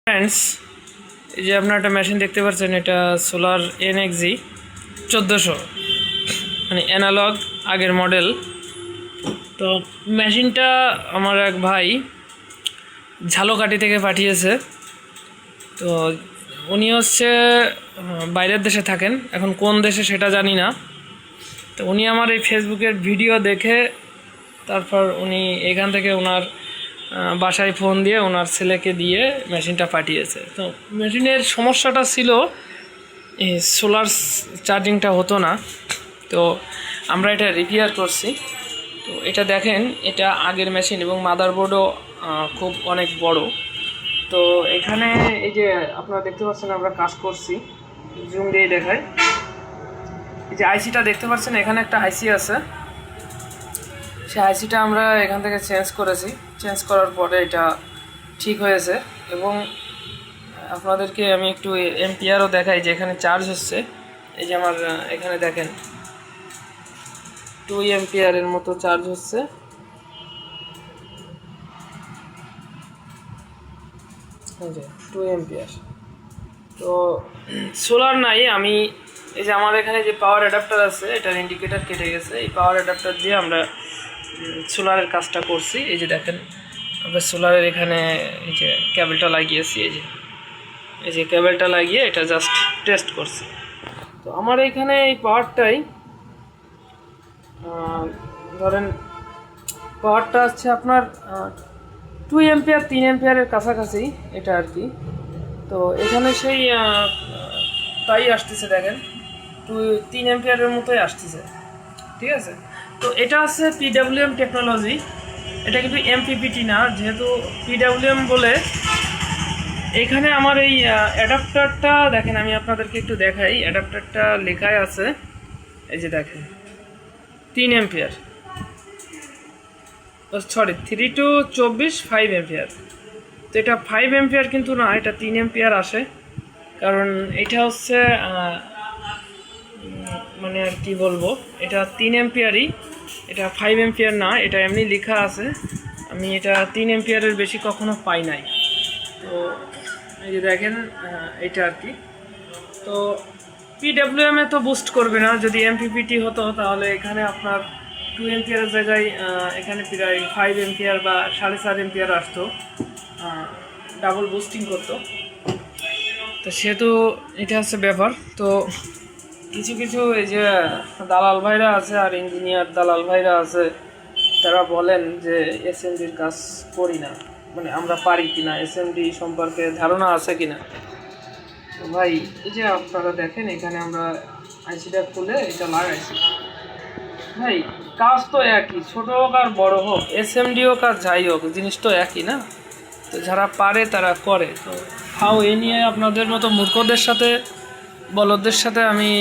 Friends, এই যে আপনার একটা মেশিন দেখতে পাচ্ছেন, এটা সোলার NXG 1400, মানে অ্যানালগ আগের মডেল। তো মেশিনটা আমার এক ভাই ঝালকাঠি থেকে পাঠিয়েছে। তো উনি হচ্ছে বাইরের দেশে থাকেন, এখন কোন দেশে সেটা জানি না। তো উনি আমার এই ফেসবুকের ভিডিও দেখে তারপর উনি এখান থেকে ওনার বাসায় ফোন দিয়ে ওনার ছেলেকে দিয়ে মেশিনটা পাঠিয়েছে। তো মেশিনের সমস্যাটা ছিল এই সোলার চার্জিংটা হতো না। তো আমরা এটা রিপেয়ার করছি। তো এটা দেখেন, এটা আগের মেশিন এবং মাদারবোর্ডও খুব অনেক বড়। তো এখানে এই যে আপনারা দেখতে পাচ্ছেন আমরা কাজ করছি, জুম দিয়ে দেখায়। এই যে আইসিটা দেখতে পাচ্ছেন, এখানে একটা আইসি আছে। সেই আইসিটা আমরা এখান থেকে চেঞ্জ করেছি। চেঞ্জ করার পরে এটা ঠিক হয়েছে। এবং আপনাদেরকে আমি একটু এম্পিয়ারও দেখাই যে এখানে চার্জ হচ্ছে। এই যে আমার এখানে দেখেন 2 এম্পিয়ারের মতো চার্জ হচ্ছে। এই যে 2 এম্পিয়ার। তো সোলার নাই, আমি এই যে আমার এখানে যে পাওয়ার অ্যাডাপ্টার আছে, এটার ইন্ডিকেটর কেটে গেছে। এই পাওয়ার অ্যাডাপ্টার দিয়ে আমরা সোলারের কাজটা করছি। এই যে দেখেন, আমরা সোলারের এখানে এই যে কেবলটা লাগিয়েছি। এই যে কেবলটা লাগিয়ে এটা জাস্ট টেস্ট করছি। তো আমার এখানে এই পাওয়ারটাই ধরেন পাওয়ারটা আছে আপনার 2 এম্পিয়ার 3 এম্পিয়ারের কাছাকাছি এটা আর কি। তো এখানে সেই তাই আসতেছে, দেখেন 3 এম্পিয়ারের মতোই আসতেছে। ঠিক আছে। তো এটা আছে PWM টেকনোলজি, এটা কিন্তু MPPT না। যেহেতু PWM বলে, এখানে আমার এই অ্যাডাপ্টারটা দেখেন, আমি আপনাদেরকে একটু দেখাই। অ্যাডাপ্টারটা লেখাই আছে, এই যে দেখেন 3 এম্পিয়ার, সরি 3 to 24 5 এম্পিয়ার। তো এটা 5 এম্পিয়ার কিন্তু না, এটা 3 এম্পিয়ার আসে। কারণ এটা হচ্ছে মানে আর কি বলবো, এটা 3 এম্পিয়ারই, এটা 5 এম্পিয়ার না। এটা এমনি লেখা আছে, আমি এটা 3 এম্পিয়ারের বেশি কখনো পাই নাই। তো এই যে দেখেন এটা আর কি। তো PWM এ তো বুস্ট করবে না। যদি MPPT হতো তাহলে এখানে আপনার 2 এম্পিয়ারের জায়গায় এখানে প্রায় 5 এম্পিয়ার বা 4.5 এম্পিয়ার আসতো, ডাবল বুস্টিং করতো। তো সেহেতু এটা হচ্ছে ব্যাপার। তো কিছু কিছু এই যে দালাল ভাইরা আছে আর ইঞ্জিনিয়ার দালাল ভাইরা আছে, তারা বলেন যে SMDর কাজ করি না, মানে আমরা পারি কিনা, SMD সম্পর্কে ধারণা আছে কিনা। তো ভাই এই যে আপনারা দেখেন, এখানে আমরা আইসিটা খুলে এটা লাগাইছি। ভাই কাজ তো একই, ছোট হোক আর বড় হোক, SMD হোক আর যাই হোক, জিনিস তো একই না। তো যারা পারে তারা করে। তো হাও এ নিয়ে আপনাদের মতো মূর্খদের সাথে, বলদের সাথে আমি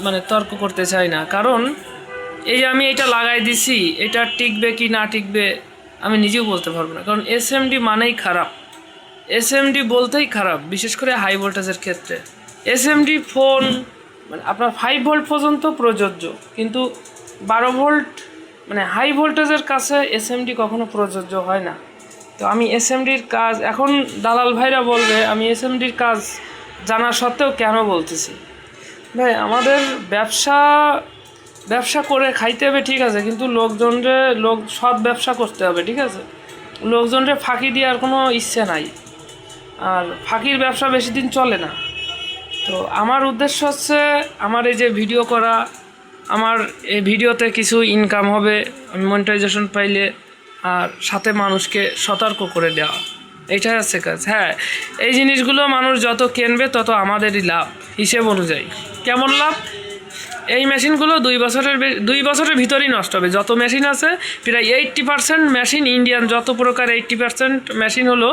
মানে তর্ক করতে চাই না। কারণ এই যে আমি এটা লাগাই দিছি, এটা টিকবে কি না টিকবে আমি নিজেও বলতে পারবো না। কারণ SMD মানেই খারাপ, SMD বলতেই খারাপ, বিশেষ করে হাই ভোল্টেজের ক্ষেত্রে। SMD ফোন মানে আপনার 5 ভোল্ট পর্যন্ত প্রযোজ্য, কিন্তু 12 ভোল্ট মানে হাই ভোল্টেজের কাছে SMD কখনো প্রযোজ্য হয় না। তো আমি SMDর কাজ, এখন দালাল ভাইরা বলবে আমি SMDর কাজ জানা সত্ত্বেও কেন বলতেছি। ভাই আমাদের ব্যবসা করে খাইতে হবে, ঠিক আছে, কিন্তু সৎ ব্যবসা করতে হবে, ঠিক আছে। লোকজনরে ফাঁকি দেওয়ার কোনো ইচ্ছে নাই, আর ফাঁকির ব্যবসা বেশি দিন চলে না। তো আমার উদ্দেশ্য হচ্ছে আমার এই যে ভিডিও করা, আমার এই ভিডিওতে কিছু ইনকাম হবে, আমি মনিটাইজেশন পাইলে, আর সাথে মানুষকে সতর্ক করে দেওয়া, এইটাই হচ্ছে কাজ। হ্যাঁ, এই জিনিসগুলো মানুষ যত কিনবে তত আমাদেরই লাভ। হিসেব অনুযায়ী কেমন লাভ? এই মেশিনগুলো 2 বছরের ভিতরেই নষ্ট হবে। যত মেশিন আছে প্রায় 80% মেশিন ইন্ডিয়ান, যত প্রকার 80% মেশিন হলো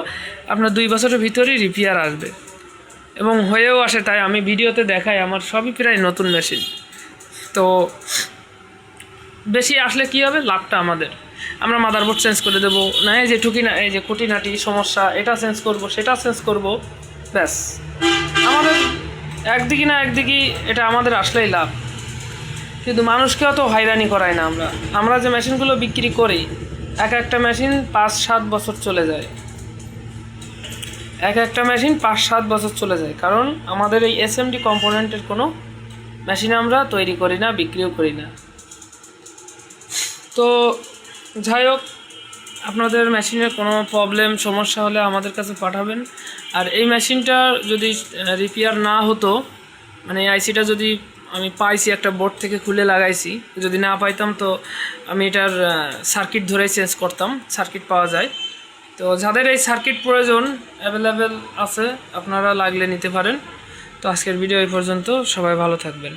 আপনার 2 বছরের ভিতরেই রিপেয়ার আসবে, এবং হয়েও আসে। তাই আমি ভিডিওতে দেখাই আমার সবই প্রায় নতুন মেশিন। তো বেশি আসলে কী হবে, লাভটা আমাদের। আমরা মাদারবোর্ড চেঞ্জ করে দেবো না, এই যে এই যে খুঁটিনাটি সমস্যা, এটা চেঞ্জ করব, সেটা চেঞ্জ করব, ব্যাস। আমাদের একদিকে না একদিকে এটা আমাদের আসলেই লাভ। কিন্তু মানুষকেও তো হয়রানি করাই না। আমরা যে মেশিনগুলো বিক্রি করি, একটা মেশিন 5-7 বছর চলে যায়। একটা মেশিন 5-7 বছর চলে যায়, কারণ আমাদের এই এসএমডি কম্পোনেন্টের কোনো মেশিন আমরা তৈরি করি না, বিক্রিও করি না। তো যাই হোক, আপনাদের মেশিনের কোনো প্রবলেম সমস্যা হলে আমাদের কাছে পাঠাবেন। আর এই মেশিনটা যদি রিপেয়ার না হতো, মানে আইসিটা যদি আমি পাইছি একটা বোর্ড থেকে খুলে লাগাইছি, যদি না পাইতাম তো আমি এটার সার্কিট ধরেই চেঞ্জ করতাম, সার্কিট পাওয়া যায়। তো যাদের এই সার্কিট প্রয়োজন অ্যাভেলেবেল আছে, আপনারা লাগলে নিতে পারেন। তো আজকের ভিডিও এই পর্যন্ত, সবাই ভালো থাকবেন।